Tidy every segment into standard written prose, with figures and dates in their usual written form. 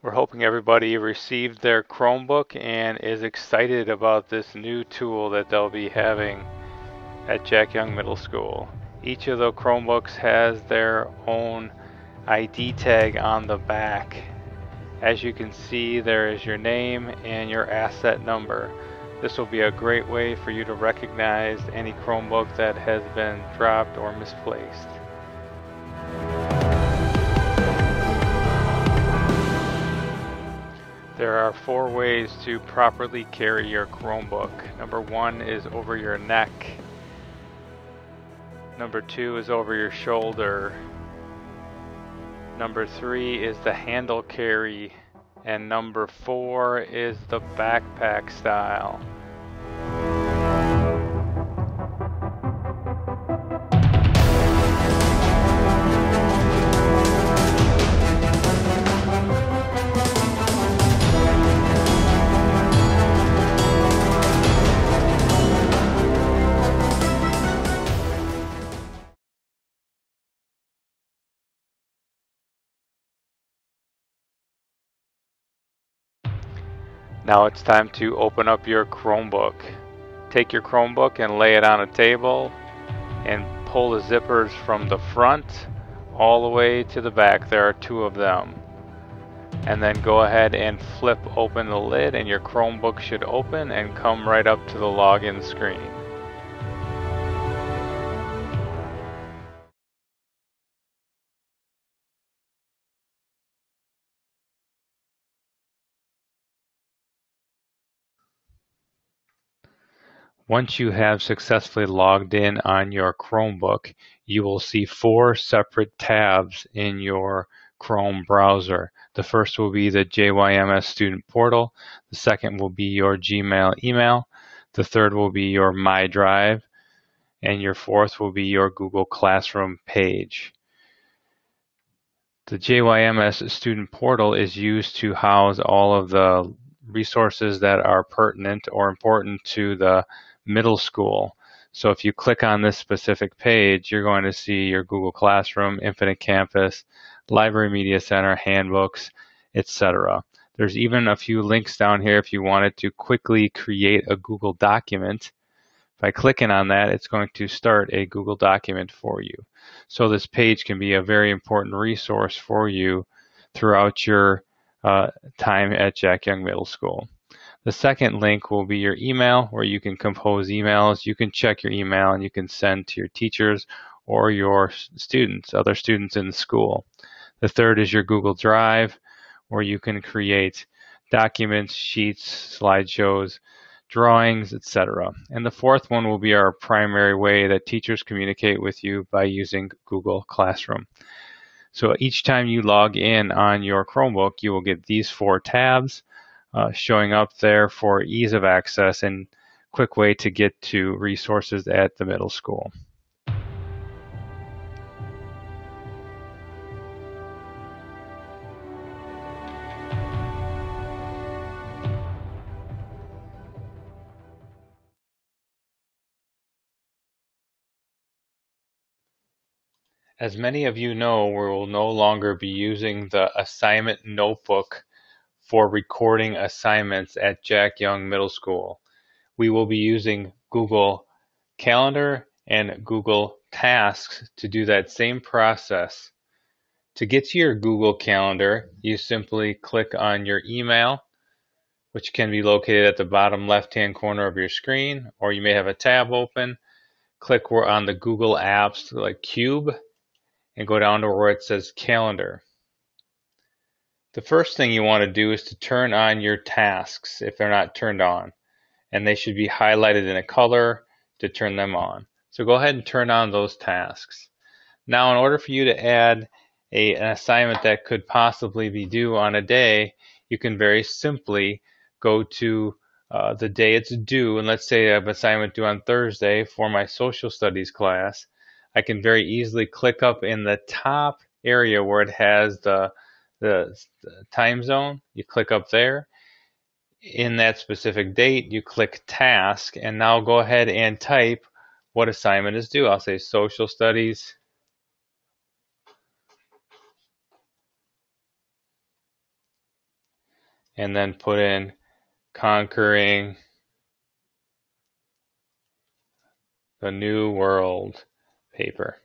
We're hoping everybody received their Chromebook and is excited about this new tool that they'll be having at Jack Young Middle School. Each of the Chromebooks has their own ID tag on the back. As you can see, there is your name and your asset number. This will be a great way for you to recognize any Chromebook that has been dropped or misplaced. There are 4 ways to properly carry your Chromebook. Number 1 is over your neck. Number 2 is over your shoulder. Number 3 is the handle carry. And number 4 is the backpack style. Now it's time to open up your Chromebook. Take your Chromebook and lay it on a table and pull the zippers from the front all the way to the back. There are 2 of them. And then go ahead and flip open the lid and your Chromebook should open and come right up to the login screen. Once you have successfully logged in on your Chromebook, you will see 4 separate tabs in your Chrome browser. The first will be the JYMS student portal. The second will be your Gmail email. The third will be your My Drive. And your fourth will be your Google Classroom page. The JYMS student portal is used to house all of the resources that are pertinent or important to the middle school. So if you click on this specific page, you're going to see your Google Classroom, Infinite Campus, Library Media Center, handbooks, etc. There's even a few links down here if you wanted to quickly create a Google document. By clicking on that, it's going to start a Google document for you. So this page can be a very important resource for you throughout your time at Jack Young Middle School. The second link will be your email, where you can compose emails. You can check your email and you can send to your teachers or your students, other students in the school. The third is your Google Drive, where you can create documents, sheets, slideshows, drawings, etc. And the fourth one will be our primary way that teachers communicate with you by using Google Classroom. So each time you log in on your Chromebook, you will get these 4 tabs showing up there for ease of access and quick way to get to resources at the middle school. As many of you know, we will no longer be using the assignment notebook for recording assignments at Jack Young Middle School. We will be using Google Calendar and Google Tasks to do that same process. To get to your Google Calendar, you simply click on your email, which can be located at the bottom left-hand corner of your screen, or you may have a tab open. Click on the Google apps like Cube and go down to where it says Calendar. The first thing you want to do is to turn on your tasks if they're not turned on, and they should be highlighted in a color to turn them on. So go ahead and turn on those tasks. Now, in order for you to add an assignment that could possibly be due on a day, you can very simply go to the day it's due, and let's say I have an assignment due on Thursday for my social studies class. I can very easily click up in the top area where it has the time zone. You click up there. In that specific date, you click task, and now go ahead and type what assignment is due. I'll say social studies. and then put in Conquering the New World paper.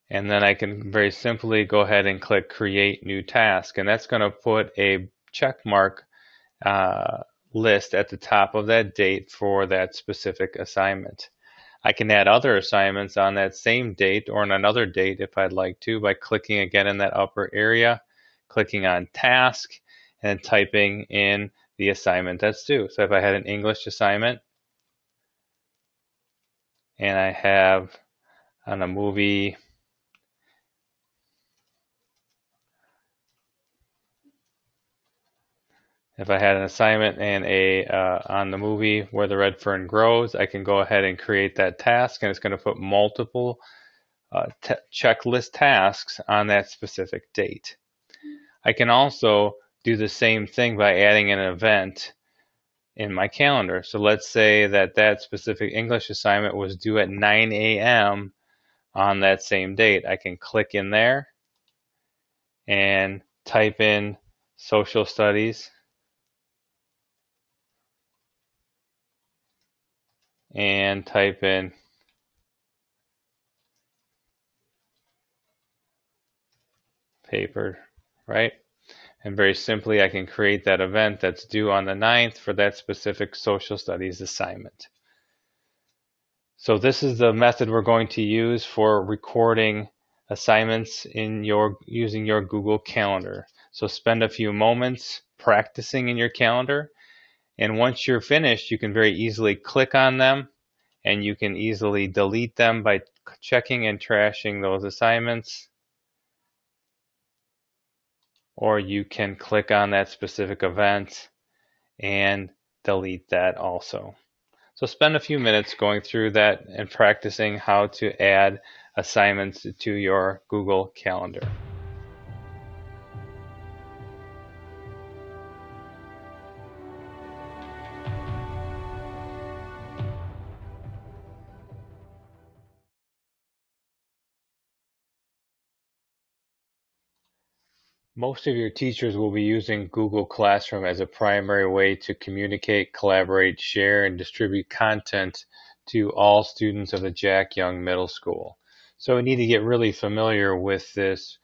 And then I can very simply go ahead and click Create New Task. And that's going to put a check mark list at the top of that date for that specific assignment. I can add other assignments on that same date or on another date if I'd like to by clicking again in that upper area, clicking on Task, and typing in the assignment that's due. So if I had an English assignment and I have on a movie, if I had an assignment and on the movie Where the Red Fern Grows, I can go ahead and create that task, and it's going to put multiple checklist tasks on that specific date. I can also do the same thing by adding an event in my calendar. So let's say that that specific English assignment was due at 9 a.m. on that same date. I can click in there and type in social studies and type in paper, right? And very simply, I can create that event that's due on the 9th for that specific social studies assignment. So this is the method we're going to use for recording assignments in using your Google Calendar. So spend a few moments practicing in your calendar, and once you're finished, you can very easily click on them, and you can easily delete them by checking and trashing those assignments, or you can click on that specific event and delete that also. So spend a few minutes going through that and practicing how to add assignments to your Google Calendar. Most of your teachers will be using Google Classroom as a primary way to communicate, collaborate, share, and distribute content to all students of the Jack Young Middle School. So we need to get really familiar with this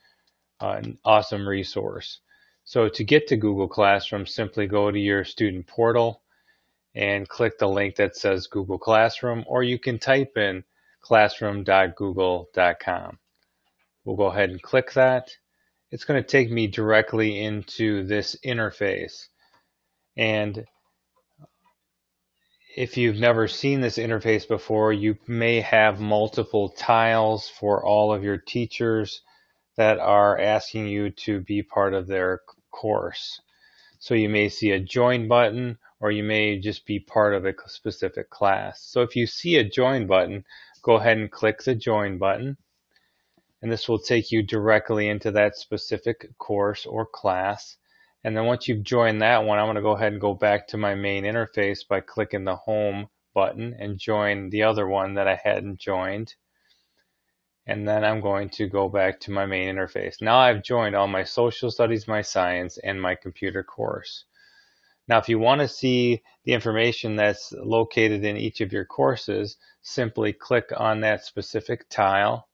awesome resource. So to get to Google Classroom, simply go to your student portal and click the link that says Google Classroom, or you can type in classroom.google.com. We'll go ahead and click that. It's going to take me directly into this interface. And if you've never seen this interface before, you may have multiple tiles for all of your teachers that are asking you to be part of their course. So you may see a join button, or you may just be part of a specific class. So if you see a join button, go ahead and click the join button, and this will take you directly into that specific course or class. And then once you've joined that one, I'm going to go ahead and go back to my main interface by clicking the home button and join the other one that I hadn't joined. And then I'm going to go back to my main interface. Now I've joined all my social studies, my science, and my computer course. Now, if you want to see the information that's located in each of your courses, simply click on that specific tile,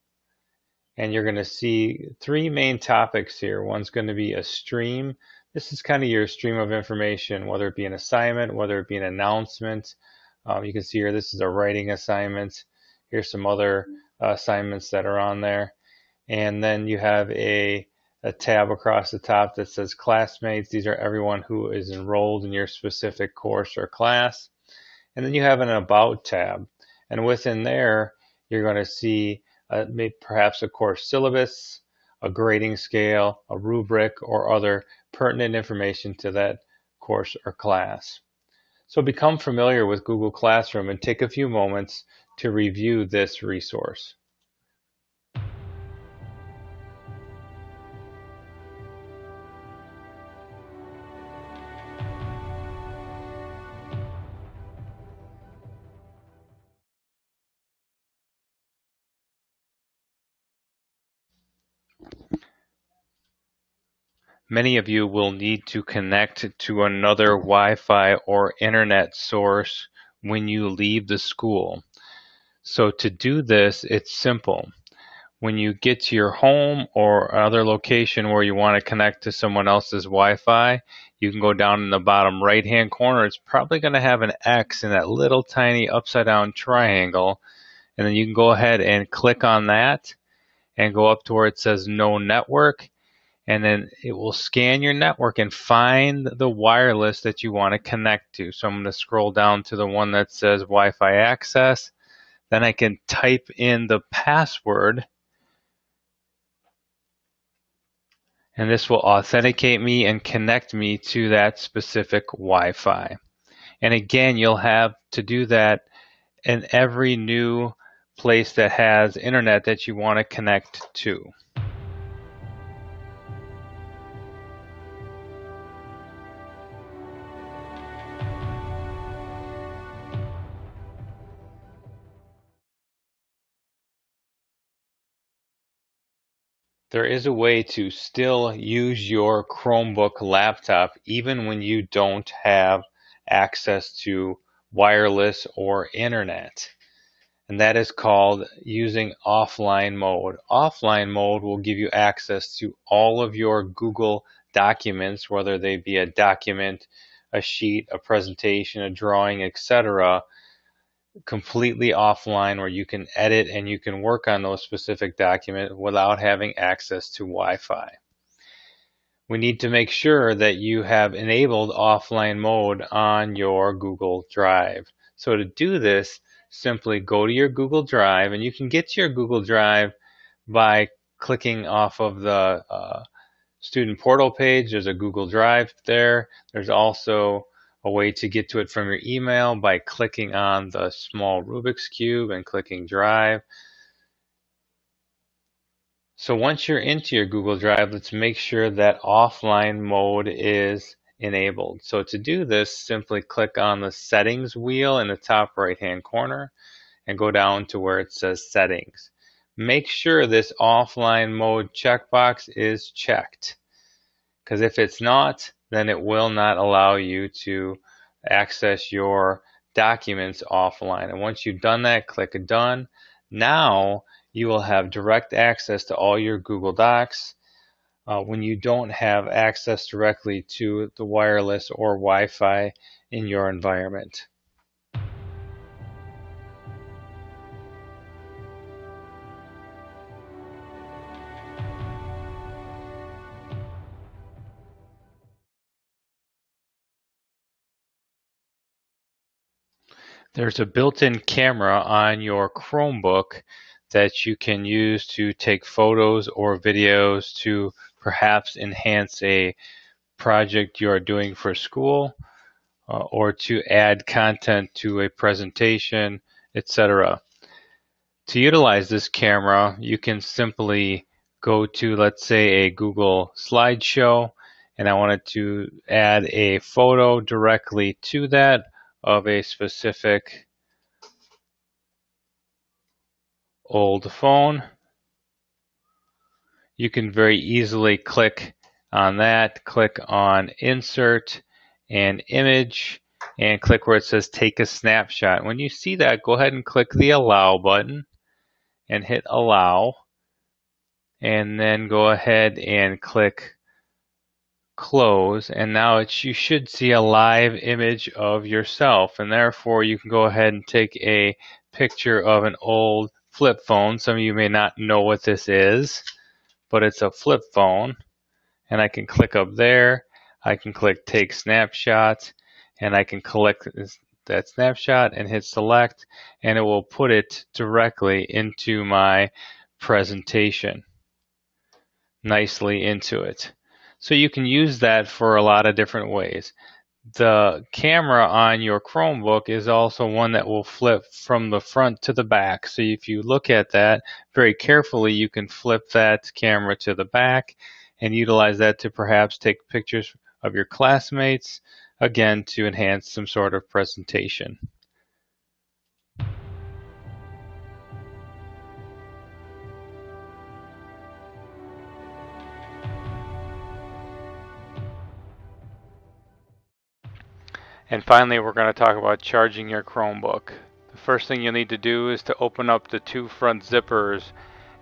and you're going to see three main topics here. One's going to be a stream. This is kind of your stream of information, whether it be an assignment, whether it be an announcement. You can see here, this is a writing assignment. Here's some other assignments that are on there. And then you have a tab across the top that says classmates. These are everyone who is enrolled in your specific course or class. And then you have an about tab. And within there, you're going to see perhaps a course syllabus, a grading scale, a rubric, or other pertinent information to that course or class. So become familiar with Google Classroom and take a few moments to review this resource. many of you will need to connect to another Wi-Fi or internet source when you leave the school. So to do this, it's simple. When you get to your home or other location where you want to connect to someone else's Wi-Fi, you can go down in the bottom right-hand corner. It's probably going to have an X in that little tiny upside-down triangle. And then you can go ahead and click on that and go up to where it says No Network. And then it will scan your network and find the wireless that you want to connect to. So I'm going to scroll down to the one that says Wi-Fi access. Then I can type in the password, and this will authenticate me and connect me to that specific Wi-Fi. And again, you'll have to do that in every new place that has internet that you want to connect to. There is a way to still use your Chromebook laptop even when you don't have access to wireless or internet. And that is called using offline mode. Offline mode will give you access to all of your Google documents, whether they be a document, a sheet, a presentation, a drawing, etc., completely offline, where you can edit and you can work on those specific documents without having access to Wi-Fi. We need to make sure that you have enabled offline mode on your Google Drive. So to do this, simply go to your Google Drive, and you can get to your Google Drive by clicking off of the student portal page. There's a Google Drive there. There's also a way to get to it from your email by clicking on the small Rubik's Cube and clicking Drive. So once you're into your Google Drive, let's make sure that offline mode is enabled. So to do this, simply click on the settings wheel in the top right-hand corner and go down to where it says settings. Make sure this offline mode checkbox is checked, because if it's not, then it will not allow you to access your documents offline. And once you've done that, click Done. Now you will have direct access to all your Google Docs when you don't have access directly to the wireless or Wi-Fi in your environment. There's a built-in camera on your Chromebook that you can use to take photos or videos to perhaps enhance a project you are doing for school, or to add content to a presentation, etc. To utilize this camera, you can simply go to, let's say, a Google slideshow, and I wanted to add a photo directly to that of a specific old phone. You can very easily click on that, click on Insert and Image, and click where it says Take a Snapshot. When you see that, go ahead and click the Allow button and hit Allow, and then go ahead and click Close, and now you should see a live image of yourself, and therefore you can go ahead and take a picture of an old flip phone. Some of you may not know what this is, but it's a flip phone, and I can click up there. I can click Take Snapshot, and I can collect that snapshot and hit Select, and it will put it directly into my presentation, nicely into it. So you can use that for a lot of different ways. The camera on your Chromebook is also one that will flip from the front to the back. So if you look at that very carefully, you can flip that camera to the back and utilize that to perhaps take pictures of your classmates, again, to enhance some sort of presentation. And finally, we're going to talk about charging your Chromebook. The first thing you'll need to do is to open up the two front zippers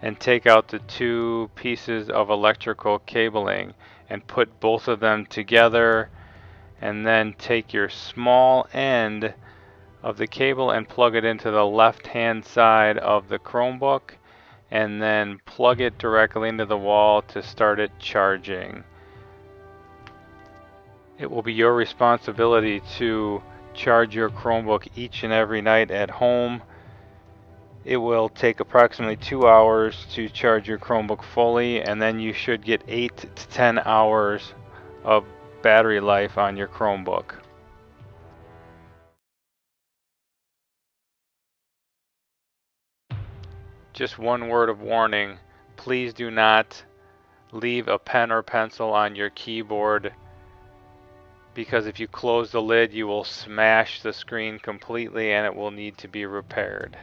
and take out the two pieces of electrical cabling and put both of them together, and then take your small end of the cable and plug it into the left hand side of the Chromebook, and then plug it directly into the wall to start it charging. It will be your responsibility to charge your Chromebook each and every night at home. It will take approximately 2 hours to charge your Chromebook fully, and then you should get 8 to 10 hours of battery life on your Chromebook. Just one word of warning: please do not leave a pen or pencil on your keyboard, because if you close the lid you will smash the screen completely and it will need to be repaired.